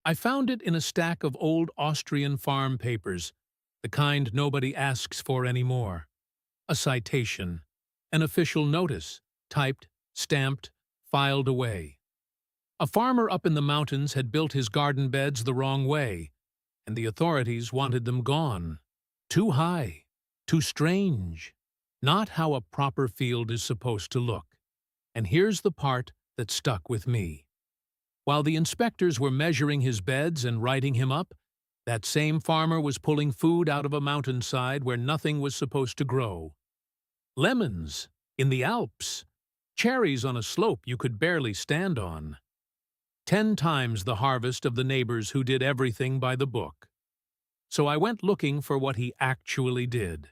I found it in a stack of old Austrian farm papers, the kind nobody asks for anymore. A citation, an official notice, typed, stamped, filed away. A farmer up in the mountains had built his garden beds the wrong way, and the authorities wanted them gone. Too high, too strange, not how a proper field is supposed to look. And here's the part that stuck with me. While the inspectors were measuring his beds and writing him up, that same farmer was pulling food out of a mountainside where nothing was supposed to grow. Lemons in the Alps, cherries on a slope you could barely stand on. 10 times the harvest of the neighbors who did everything by the book. So I went looking for what he actually did.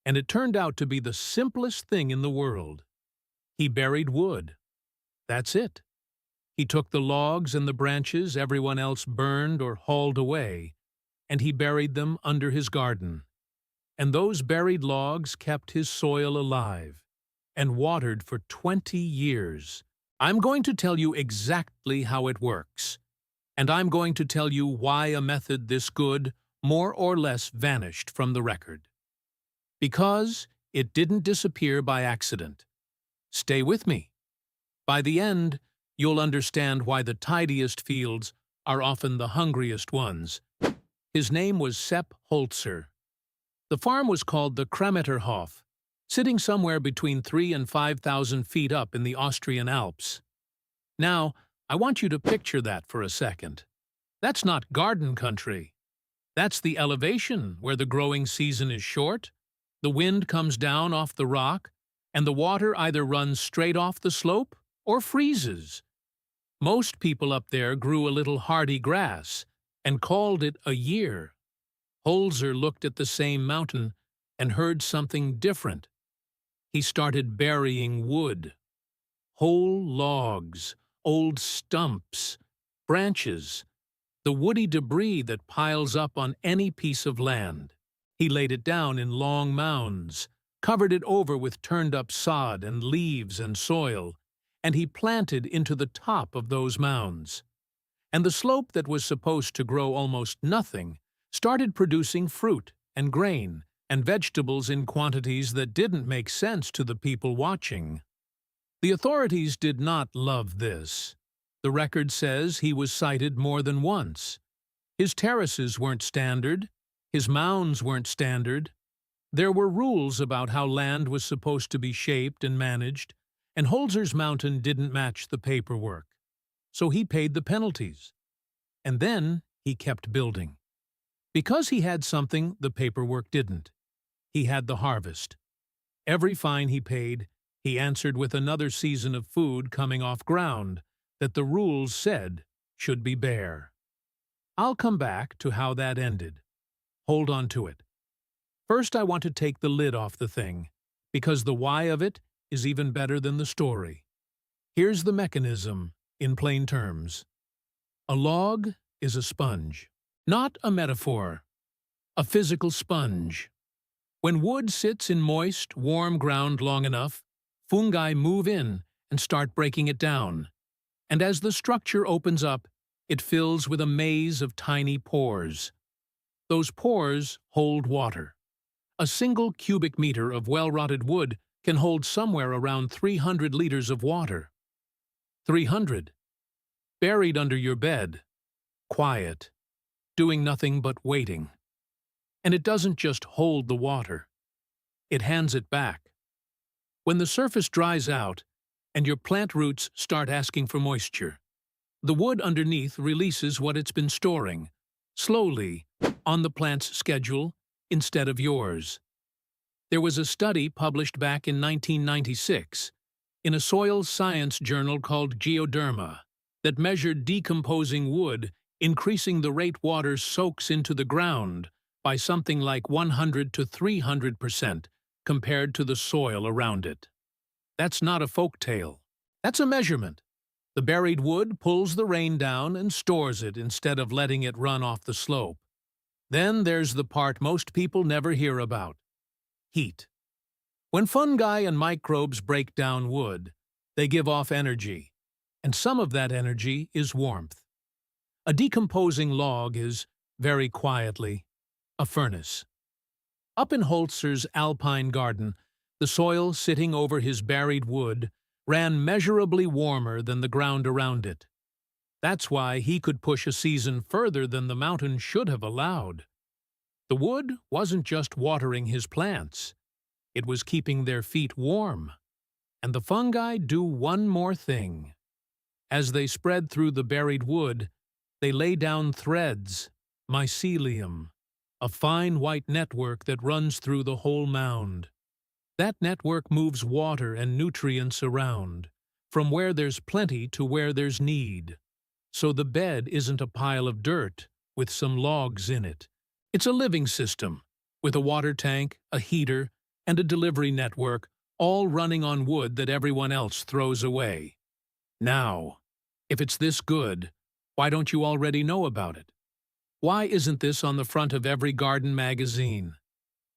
And it turned out to be the simplest thing in the world. He buried wood. That's it. He took the logs and the branches everyone else burned or hauled away, and he buried them under his garden. And those buried logs kept his soil alive and watered for 20 years. I'm going to tell you exactly how it works, and I'm going to tell you why a method this good more or less vanished from the record. Because it didn't disappear by accident. Stay with me. By the end, you'll understand why the tidiest fields are often the hungriest ones. His name was Sepp Holzer. The farm was called the Kremeterhof, sitting somewhere between 3,000 and 5,000 feet up in the Austrian Alps. Now, I want you to picture that for a second. That's not garden country. That's the elevation where the growing season is short, the wind comes down off the rock, and the water either runs straight off the slope or freezes. Most people up there grew a little hardy grass and called it a year. Holzer looked at the same mountain and heard something different. He started burying wood. Whole logs, old stumps, branches, the woody debris that piles up on any piece of land. He laid it down in long mounds, covered it over with turned-up sod and leaves and soil, and he planted into the top of those mounds. And the slope that was supposed to grow almost nothing started producing fruit and grain and vegetables in quantities that didn't make sense to the people watching. The authorities did not love this. The record says he was cited more than once. His terraces weren't standard. His mounds weren't standard. There were rules about how land was supposed to be shaped and managed, and Holzer's mountain didn't match the paperwork. So he paid the penalties. And then he kept building. Because he had something the paperwork didn't. He had the harvest. Every fine he paid, he answered with another season of food coming off ground that the rules said should be bare. I'll come back to how that ended. Hold on to it. First, I want to take the lid off the thing, because the why of it is even better than the story. Here's the mechanism, in plain terms. A log is a sponge, not a metaphor, a physical sponge. When wood sits in moist, warm ground long enough, fungi move in and start breaking it down. And as the structure opens up, it fills with a maze of tiny pores. Those pores hold water. A single cubic meter of well-rotted wood can hold somewhere around 300 liters of water. 300. Buried under your bed. Quiet. Doing nothing but waiting. And it doesn't just hold the water. It hands it back. When the surface dries out and your plant roots start asking for moisture, the wood underneath releases what it's been storing, slowly, on the plant's schedule instead of yours. There was a study published back in 1996 in a soil science journal called Geoderma that measured decomposing wood, increasing the rate water soaks into the ground by something like 100 to 300% compared to the soil around it. That's not a folk tale. That's a measurement. The buried wood pulls the rain down and stores it instead of letting it run off the slope. Then there's the part most people never hear about. Heat. When fungi and microbes break down wood, they give off energy, and some of that energy is warmth. A decomposing log is, very quietly, a furnace. Up in Holzer's alpine garden, the soil sitting over his buried wood ran measurably warmer than the ground around it. That's why he could push a season further than the mountain should have allowed. The wood wasn't just watering his plants. It was keeping their feet warm. And the fungi do one more thing. As they spread through the buried wood, they lay down threads, mycelium, a fine white network that runs through the whole mound. That network moves water and nutrients around, from where there's plenty to where there's need. So the bed isn't a pile of dirt with some logs in it. It's a living system, with a water tank, a heater, and a delivery network, all running on wood that everyone else throws away. Now, if it's this good, why don't you already know about it? Why isn't this on the front of every garden magazine?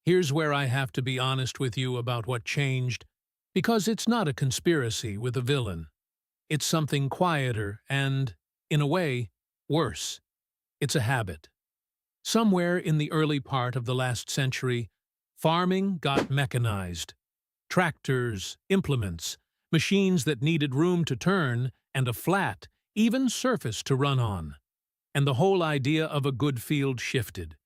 Here's where I have to be honest with you about what changed, because it's not a conspiracy with a villain. It's something quieter and, in a way, worse. It's a habit. Somewhere in the early part of the last century, farming got mechanized. Tractors, implements, machines that needed room to turn and a flat, even surface to run on. And the whole idea of a good field shifted.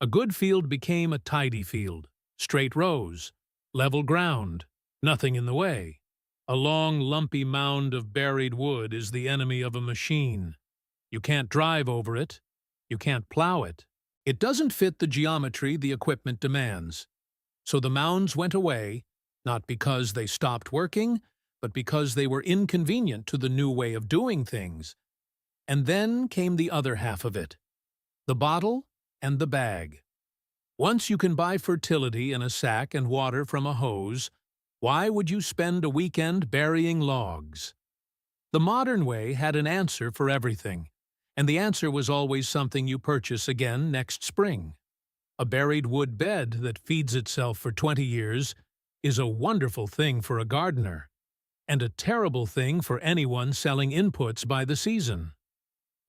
A good field became a tidy field, straight rows, level ground, nothing in the way. A long, lumpy mound of buried wood is the enemy of a machine. You can't drive over it. You can't plow it. It doesn't fit the geometry the equipment demands. So the mounds went away, not because they stopped working, but because they were inconvenient to the new way of doing things. And then came the other half of it, the bottle and the bag. Once you can buy fertility in a sack and water from a hose, why would you spend a weekend burying logs? The modern way had an answer for everything, and the answer was always something you purchase again next spring. A buried wood bed that feeds itself for 20 years is a wonderful thing for a gardener, and a terrible thing for anyone selling inputs by the season.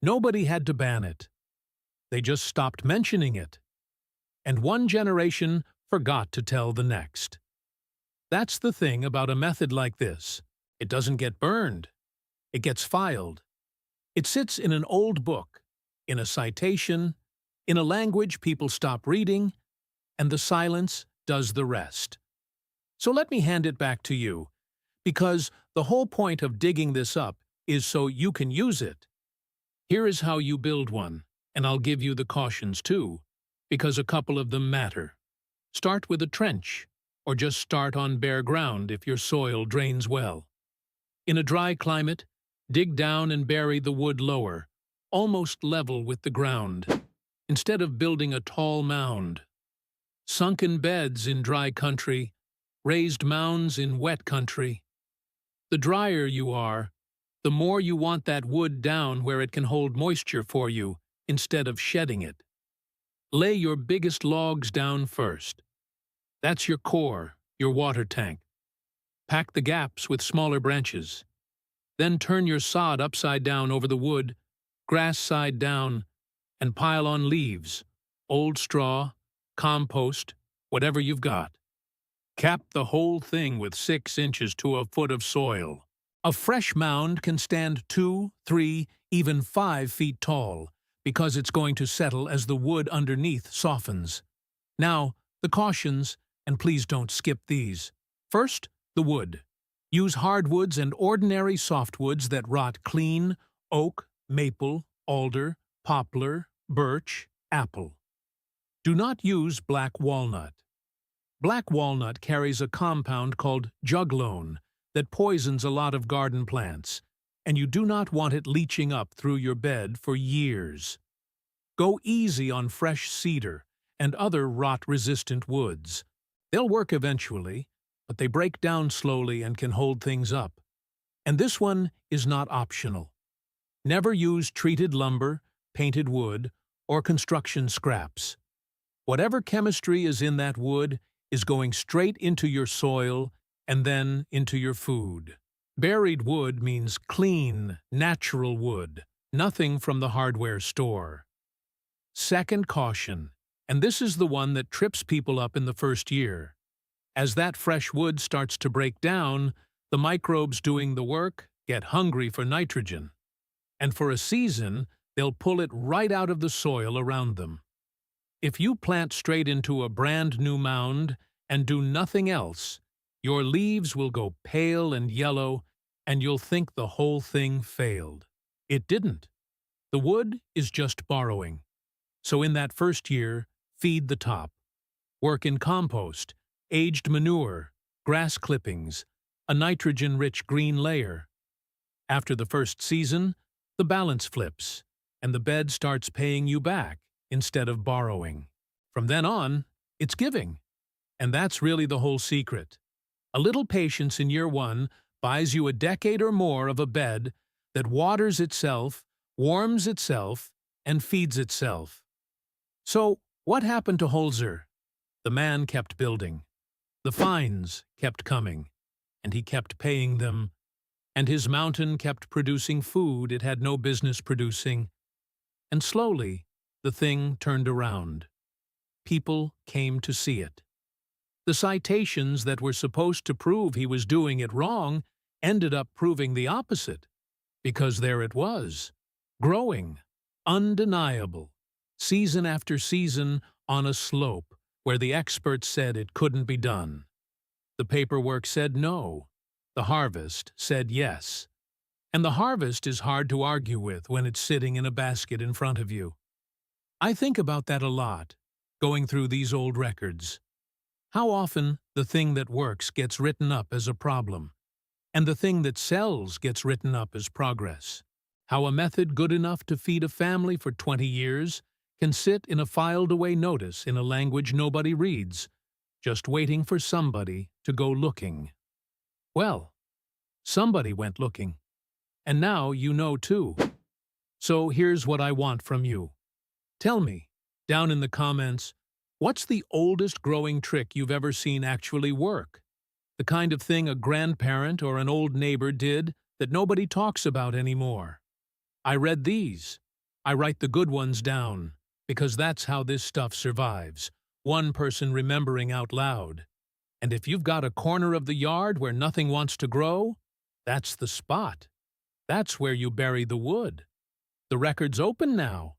Nobody had to ban it. They just stopped mentioning it. And one generation forgot to tell the next. That's the thing about a method like this. It doesn't get burned. It gets filed. It sits in an old book, in a citation, in a language people stop reading, and the silence does the rest. So let me hand it back to you, because the whole point of digging this up is so you can use it. Here is how you build one, and I'll give you the cautions too, because a couple of them matter. Start with a trench, or just start on bare ground if your soil drains well. In a dry climate, dig down and bury the wood lower, almost level with the ground, instead of building a tall mound. Sunken beds in dry country, raised mounds in wet country. The drier you are, the more you want that wood down where it can hold moisture for you, instead of shedding it. Lay your biggest logs down first. That's your core, your water tank. Pack the gaps with smaller branches. Then turn your sod upside down over the wood, grass side down, and pile on leaves, old straw, compost, whatever you've got. Cap the whole thing with 6 inches to a foot of soil. A fresh mound can stand 2, 3, even 5 feet tall, because it's going to settle as the wood underneath softens. Now, the cautions, and please don't skip these. First, the wood. Use hardwoods and ordinary softwoods that rot clean: oak, maple, alder, poplar, birch, apple. Do not use black walnut. Black walnut carries a compound called juglone that poisons a lot of garden plants, and you do not want it leaching up through your bed for years. Go easy on fresh cedar and other rot-resistant woods. They'll work eventually, but they break down slowly and can hold things up. And this one is not optional. Never use treated lumber, painted wood, or construction scraps. Whatever chemistry is in that wood is going straight into your soil and then into your food. Buried wood means clean, natural wood, Nothing from the hardware store. Second caution, and this is the one that trips people up in the first year. As that fresh wood starts to break down, the microbes doing the work get hungry for nitrogen. And for a season, they'll pull it right out of the soil around them. If you plant straight into a brand new mound and do nothing else, your leaves will go pale and yellow, and you'll think the whole thing failed. It didn't. The wood is just borrowing. So in that first year, feed the top. Work in compost, aged manure, grass clippings, a nitrogen-rich green layer. After the first season, the balance flips, and the bed starts paying you back instead of borrowing. From then on, it's giving. And that's really the whole secret. A little patience in year one buys you a decade or more of a bed that waters itself, warms itself, and feeds itself. So, what happened to Holzer? The man kept building. The fines kept coming, and he kept paying them, and his mountain kept producing food it had no business producing. And slowly, the thing turned around. People came to see it. The citations that were supposed to prove he was doing it wrong ended up proving the opposite, because there it was, growing, undeniable, season after season on a slope where the experts said it couldn't be done. The paperwork said no. The harvest said yes. And the harvest is hard to argue with when it's sitting in a basket in front of you. I think about that a lot, going through these old records. How often the thing that works gets written up as a problem, and the thing that sells gets written up as progress. How a method good enough to feed a family for 20 years can sit in a filed-away notice in a language nobody reads, just waiting for somebody to go looking. Well, somebody went looking, and now you know too. So here's what I want from you. Tell me, down in the comments, what's the oldest growing trick you've ever seen actually work? The kind of thing a grandparent or an old neighbor did that nobody talks about anymore. I read these. I write the good ones down, because that's how this stuff survives, one person remembering out loud. And if you've got a corner of the yard where nothing wants to grow, that's the spot. That's where you bury the wood. The record's open now.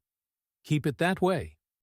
Keep it that way.